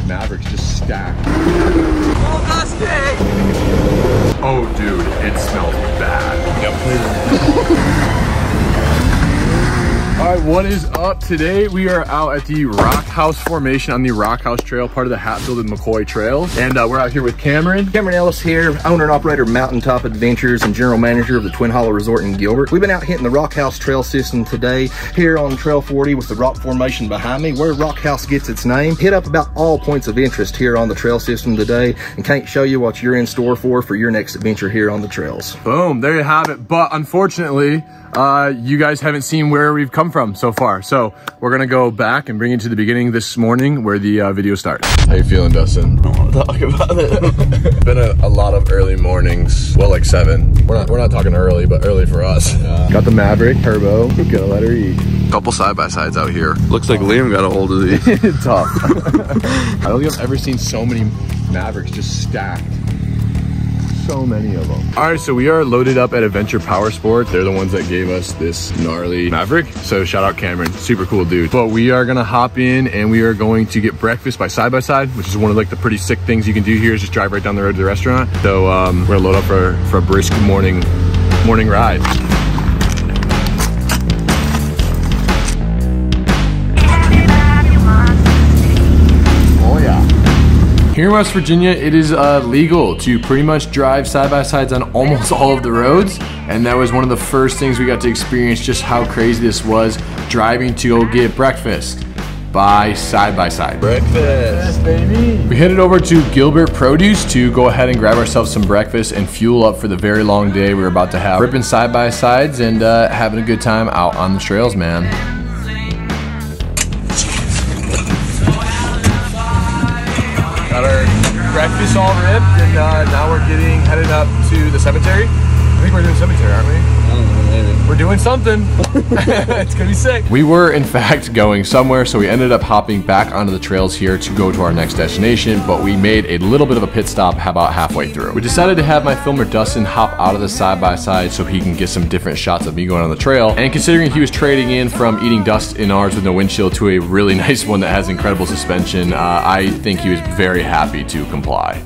Mavericks just stacked. Oh, dude, it smells bad. Yep. All right, what is up? Today we are out at the Rock House Formation on the Rock House Trail, part of the Hatfield and McCoy Trails. And we're out here with Cameron. Cameron Ellis here, owner and operator of Mountaintop Adventures and general manager of the Twin Hollow Resort in Gilbert. We've been out hitting the Rock House Trail system today here on Trail 40 with the rock formation behind me, where Rock House gets its name. Hit up about all points of interest here on the trail system today and can't show you what you're in store for your next adventure here on the trails. Boom, there you have it. But unfortunately, you guys haven't seen where we've come from so far. So we're gonna go back and bring you to the beginning this morning where the video starts. How you feeling, Dustin? I don't want to talk about it. Been a lot of early mornings. Well, like 7. We're not talking early, but early for us. Got the Maverick Turbo. Gonna let her eat. Couple side-by-sides out here. Looks like Liam got a hold of these. Tough. I don't think I've ever seen so many Mavericks just stacked. So many of them. All right, so we are loaded up at Adventure Power Sports. They're the ones that gave us this gnarly Maverick. So shout out Cameron, super cool dude. But we are gonna hop in and we are going to get breakfast by side-by-side, which is one of like the pretty sick things you can do here is just drive right down the road to the restaurant. So we're gonna load up for a brisk morning ride. Here in West Virginia, it is legal to pretty much drive side-by-sides on almost all of the roads. And that was one of the first things we got to experience, just how crazy this was, driving to go get breakfast by side-by-side. Breakfast, yes, baby. We headed over to Gilbert Produce to go ahead and grab ourselves some breakfast and fuel up for the very long day we're about to have. Ripping side-by-sides and having a good time out on the trails, man. Got our breakfast all ripped, and now we're headed up to the cemetery. I think we're doing cemetery, aren't we? I don't know, maybe. We're doing something. It's gonna be sick. We were in fact going somewhere, so we ended up hopping back onto the trails here to go to our next destination, but we made a little bit of a pit stop about halfway through. We decided to have my filmer Dustin hop out of the side-by-side so he can get some different shots of me going on the trail. And considering he was trading in from eating dust in ours with no windshield to a really nice one that has incredible suspension, I think he was very happy to comply.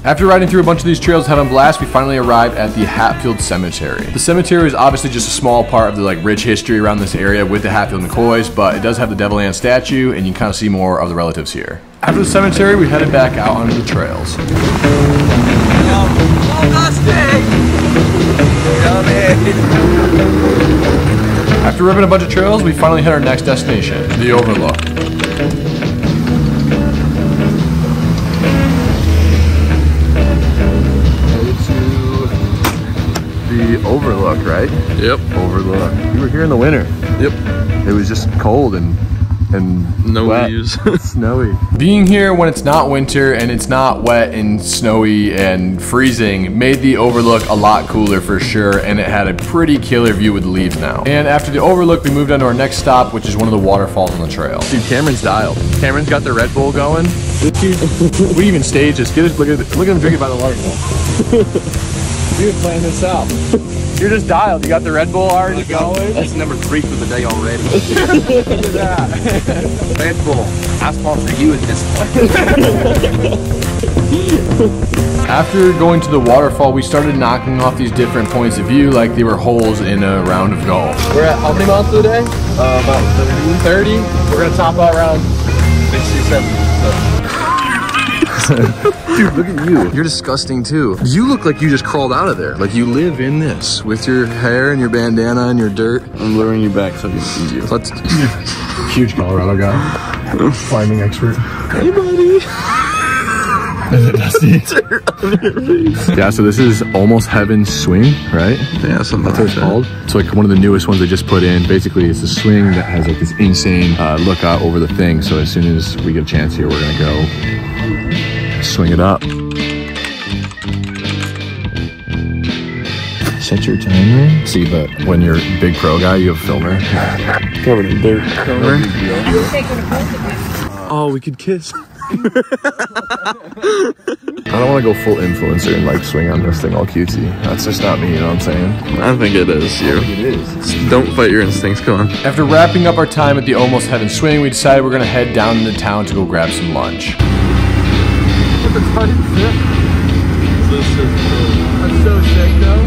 After riding through a bunch of these trails having a blast, we finally arrived at the Hatfield Cemetery. The cemetery is obviously just a small part of the rich history around this area with the Hatfield McCoys, but it does have the Devil Ann statue, and you can kind of see more of the relatives here. After the cemetery, we headed back out onto the trails. After ripping a bunch of trails, we finally hit our next destination, the Overlook. The Overlook, right? Yep. Overlook. We were here in the winter. Yep. It was just cold and no wet. views. Snowy. Being here when it's not winter and it's not wet and snowy and freezing made the Overlook a lot cooler for sure, and it had a pretty killer view with the leaves now. And after the Overlook, we moved on to our next stop, which is one of the waterfalls on the trail. Dude, Cameron's dialed. Cameron's got the Red Bull going. We even staged this. Look at him drinking by the waterfall. Dude, playing this out. You're just dialed. You got the Red Bull already going. That's number 3 for the day already. Look at that. Red Bull. I sponsor you at this point. After going to the waterfall, we started knocking off these different points of view like they were holes in a round of golf. We're at how many miles today? About 30. We're gonna top out around 60, 70. Dude, look at you. You're disgusting too. You look like you just crawled out of there. Like you live in this with your hair and your bandana and your dirt. I'm luring you back so I can see you. Let's huge Colorado guy. Climbing expert. Hey buddy. Is it dusty? Yeah, so this is Almost Heaven Swing, right? Yeah, something that's what it's called. It's like one of the newest ones they just put in. Basically, it's a swing that has like this insane lookout over the thing. So as soon as we get a chance here, we're gonna go swing it up. Set your timer. See, but when you're a big pro guy, you have a filmer. Covered in dirt. Filmer. Oh, we could kiss. I don't want to go full influencer and like swing on this thing all cutesy. That's just not me, you know what I'm saying? I think it is you. It is. Don't fight your instincts, come on. After wrapping up our time at the Almost Heaven swing, we decided we're gonna head down into town to go grab some lunch. That's so sick though.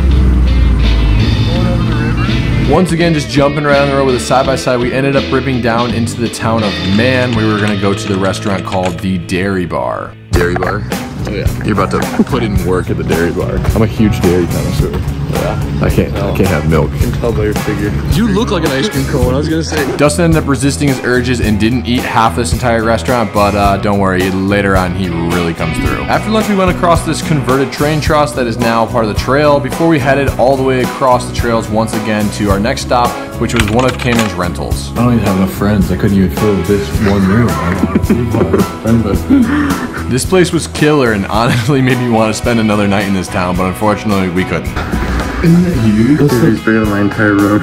Once again, just jumping around the road with a side-by-side, we ended up ripping down into the town of Man. We were gonna go to the restaurant called the Dairy Bar. Dairy Bar? Oh yeah. You're about to put in work at the Dairy Bar. I'm a huge dairy connoisseur. Yeah. I can't have milk. I can tell by your figure. You look like an ice cream cone, I was gonna say. Dustin ended up resisting his urges and didn't eat half this entire restaurant, but don't worry, later on he really comes through. After lunch we went across this converted train truss that is now part of the trail before we headed all the way across the trails once again to our next stop, which was one of Cameron's rentals. I don't even have enough friends. I couldn't even fill this one room. This place was killer and honestly made me want to spend another night in this town, but unfortunately we couldn't. Isn't that huge? This thing's bigger than my entire room.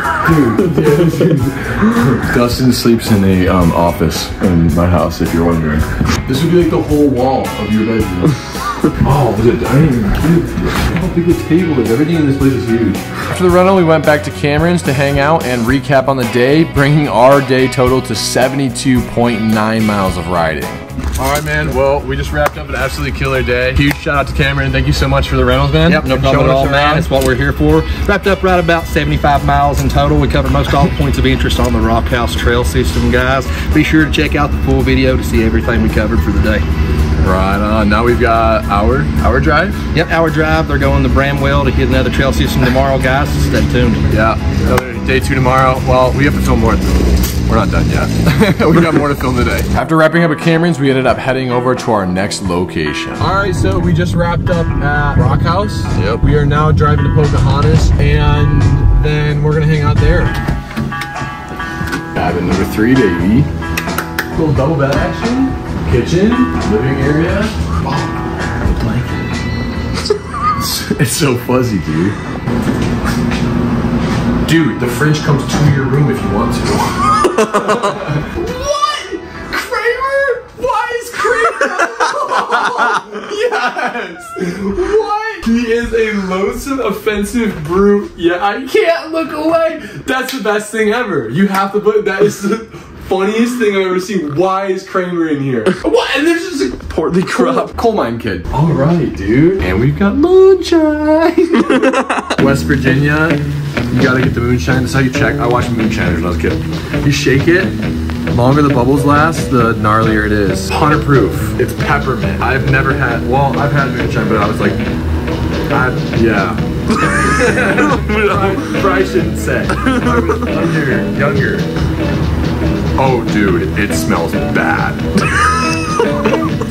Dustin sleeps in a office in my house, if you're wondering. This would be like the whole wall of your bedroom. Oh, was it dining room? How big the table is. Everything in this place is huge. After the rental, we went back to Cameron's to hang out and recap on the day, bringing our day total to 72.9 miles of riding. All right, man. Well, we just wrapped up an absolutely killer day. Huge shout out to Cameron. Thank you so much for the rentals, man. Yep, no problem at all, man. It's what we're here for. Wrapped up right about 75 miles in total. We covered most all the points of interest on the Rock House Trail System, guys. Be sure to check out the full video to see everything we covered for the day. Right on. Now we've got our drive. Yep, hour drive. They're going to Bramwell to hit another trail system tomorrow, guys. So stay tuned. Yeah, another day 2 tomorrow. Well, we have to film more. We're not done yet. We got more to film today. After wrapping up at Cameron's, we ended up heading over to our next location. All right, so we just wrapped up at Rock House. Yep. We are now driving to Pocahontas, and then we're gonna hang out there. Cabin number 3, baby. Little double bed action. Kitchen, living area. Oh, blanket. It's so fuzzy, dude. Dude, the fridge comes to your room if you want to. What? Kramer? Why is Kramer? Yes. What? He is a loathsome, offensive brute. Yeah, I can't look away. That's the best thing ever. You have to put that is the funniest thing I've ever seen. Why is Kramer in here? What? And there's just a Portly crop. coal mine kid. All right, dude. And we've got moonshine. West Virginia. You gotta get the moonshine. That's how you check. I watched Moonshiners when I was a kid. You shake it. Longer the bubbles last, the gnarlier it is. 100 proof. It's peppermint. I've never had. Well, I've had moonshine, but I was like, yeah. I shouldn't say. I was younger. Oh, dude, it smells bad.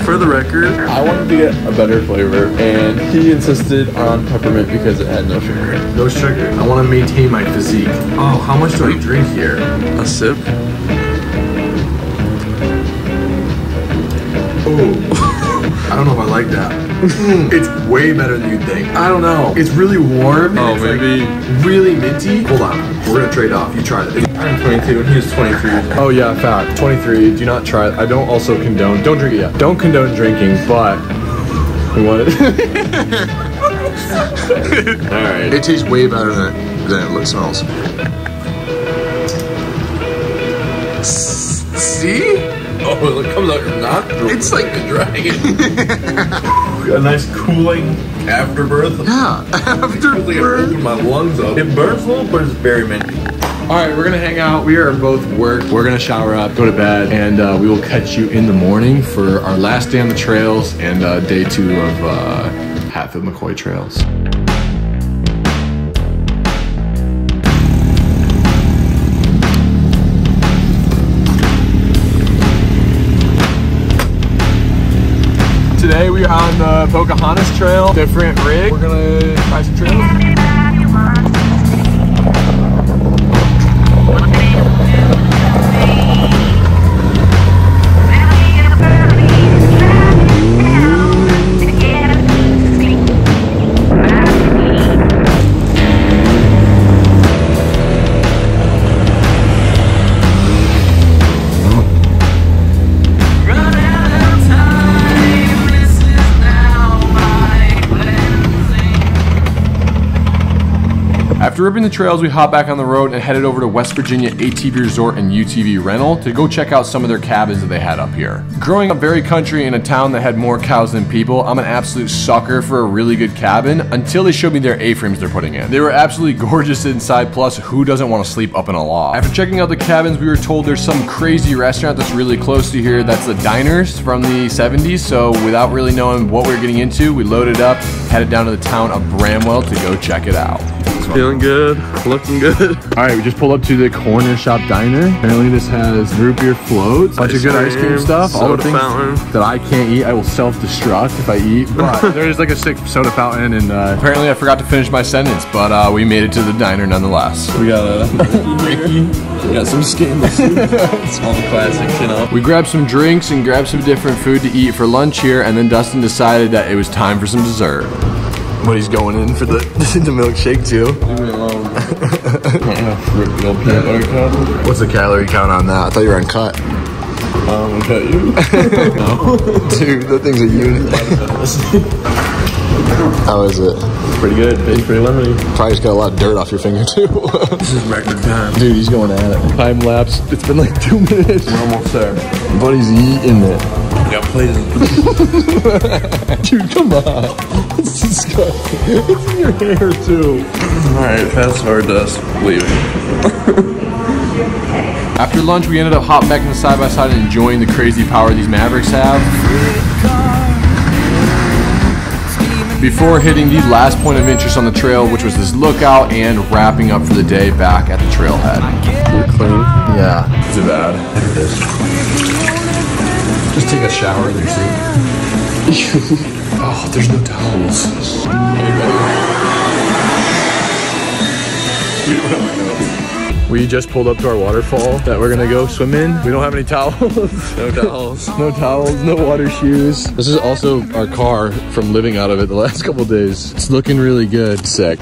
For the record, I wanted to get a better flavor, and he insisted on peppermint because it had no sugar. No sugar. I want to maintain my physique. Oh, how much do I drink here? A sip? Oh, I don't know if I like that. It's way better than you'd think. I don't know. It's really warm. Oh, it's maybe. like really minty. Hold on. We're going to trade off. You try it. I'm 22 and he's 23. Oh yeah, fact. 23. Do not try it. I don't also condone. Don't drink it yet. Don't condone drinking, but we want it. Alright. It tastes way better than it smells. See? Oh, it comes out your nostrils. It's like a dragon. A nice cooling afterbirth. Yeah, afterbirth. Like it opened my lungs up. It burns a little, but it's very minty. All right, we're gonna hang out. We are both worked. We're gonna shower up, go to bed, and we will catch you in the morning for our last day on the trails and day 2 of Hatfield McCoy trails. Today we are on the Pocahontas trail, different rig. We're gonna try some trails. After ripping the trails, we hopped back on the road and headed over to West Virginia ATV Resort and UTV Rental to go check out some of their cabins that they had up here. Growing up very country in a town that had more cows than people, I'm an absolute sucker for a really good cabin until they showed me their A-frames they're putting in. They were absolutely gorgeous inside, plus who doesn't want to sleep up in a loft? After checking out the cabins, we were told there's some crazy restaurant that's really close to here that's the Diners from the 70s, so without really knowing what we were getting into, we loaded up, headed down to the town of Bramwell to go check it out. Feeling good, looking good. All right, we just pulled up to the Corner Shop Diner. Apparently this has root beer floats, bunch of good ice cream stuff, all the things that I can't eat. I will self-destruct if I eat, but there's like a sick soda fountain, and apparently I forgot to finish my sentence, but we made it to the diner nonetheless. We got a we got some skin soup. It's all the classics, you know. We grabbed some drinks and grabbed some different food to eat for lunch here, and then Dustin decided that it was time for some dessert. But he's going in for the milkshake too. Leave me alone. Peanut butter cup. What's the calorie count on that? I thought you were on cut. I'm gonna cut you. No. Dude, that thing's a unit. How is it? Pretty good. It's pretty lemony. Probably just got a lot of dirt off your finger too. This is record time. Dude, he's going at it. Time lapse. It's been like 2 minutes. We're almost there. Buddy's eating it. Got plates. Dude, come on. It's disgusting. It's in your hair too. Alright, fast forward to us leaving. After lunch, we ended up hopping back in the side-by-side and enjoying the crazy power these Mavericks have. Before hitting the last point of interest on the trail, which was this lookout, and wrapping up for the day back at the trailhead. You're clean. Yeah. Is it bad? It is. Just take a shower and see. Oh, there's no towels. We just pulled up to our waterfall that we're gonna go swim in. We don't have any towels. No towels. No towels, no water shoes. This is also our car from living out of it the last couple days. It's looking really good. Sick.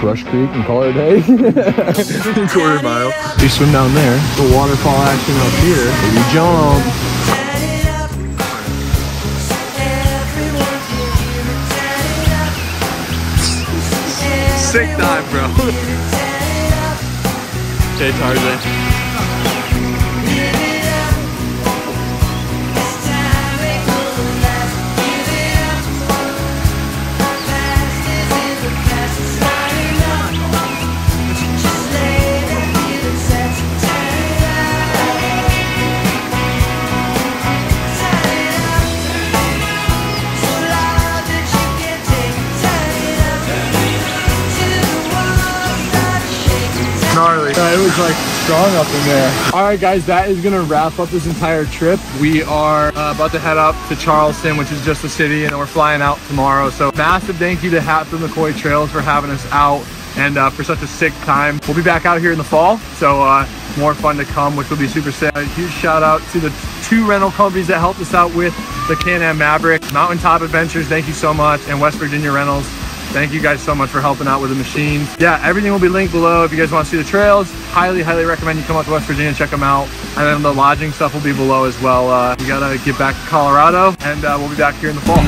Brush Creek and call it a day. Quarter mile. We swim down there. The waterfall action up here. We jump. Sick time, bro. Okay, Tarzan. Gnarly. It was like strong up in there. All right, guys, that is gonna wrap up this entire trip. We are about to head up to Charleston, which is just the city, and we're flying out tomorrow. So massive thank you to Hatfield McCoy Trails for having us out and for such a sick time. We'll be back out here in the fall, so more fun to come, which will be super sick. A huge shout out to the 2 rental companies that helped us out with the Can-Am Maverick. Mountaintop Adventures, thank you so much, and West Virginia Rentals. Thank you guys so much for helping out with the machines. Yeah, everything will be linked below. If you guys want to see the trails, highly recommend you come out to West Virginia and check them out. And then the lodging stuff will be below as well. We gotta get back to Colorado, and we'll be back here in the fall.